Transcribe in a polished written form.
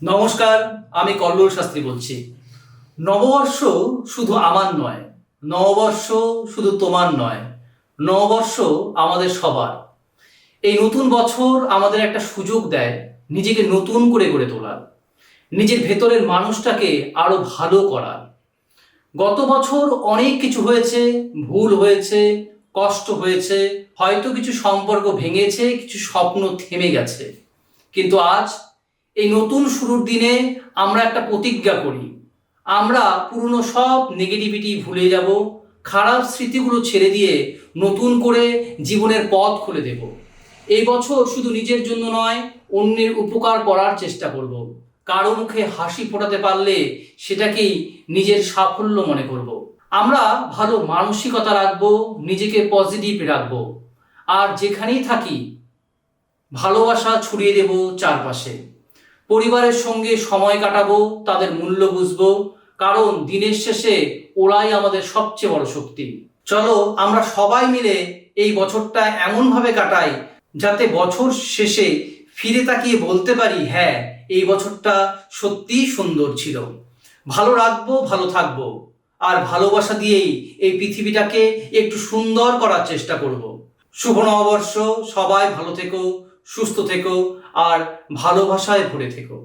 নমস্কার, আমি কল্লোল শাস্ত্রী বলছি। নববর্ষ শুধু আমার নয়, নববর্ষ শুধু তোমার নয়, নববর্ষ আমাদের সবার। এই নতুন বছর আমাদের একটা সুযোগ দেয় নিজেকে নতুন করে গড়ে তোলার, নিজের ভেতরের মানুষটাকে আরো ভালো করার। গত বছর অনেক কিছু হয়েছে, ভুল হয়েছে, কষ্ট হয়েছে, হয়তো কিছু সম্পর্ক ভেঙেছে, কিছু স্বপ্ন থেমে গেছে। কিন্তু আজ এই নতুন শুরুর দিনে আমরা একটা প্রতিজ্ঞা করি। আমরা পুরনো সব নেগেটিভিটি ভুলে যাব, খারাপ স্মৃতিগুলো ছেড়ে দিয়ে নতুন করে জীবনের পথ খুলে দেব। এই বছর শুধু নিজের জন্য নয়, অন্যের উপকার করার চেষ্টা করব। কারো মুখে হাসি ফোটাতে পারলে সেটাকেই নিজের সাফল্য মনে করব। আমরা ভালো মানসিকতা রাখবো, নিজেকে পজিটিভ রাখবো, আর যেখানেই থাকি ভালোবাসা ছড়িয়ে দেব চারপাশে। পরিবারের সঙ্গে সময় কাটাবো, তাদের মূল্য বুঝবো, কারণ দিনের শেষে ওরাই আমাদের সবচেয়ে বড় শক্তি। চলো আমরা সবাই মিলে এই বছরটা এমনভাবে কাটাই যাতে বছর শেষে ফিরে তাকিয়ে বলতে পারি, হ্যাঁ, এই বছরটা সত্যিই সুন্দর ছিল। ভালো রাখবো, ভালো থাকবো, আর ভালোবাসা দিয়েই এই পৃথিবীটাকে একটু সুন্দর করার চেষ্টা করব। শুভ নববর্ষ, সবাই ভালো থেকো, সুস্থ থেকো, আর ভালোবাসায় ভরে থেকো।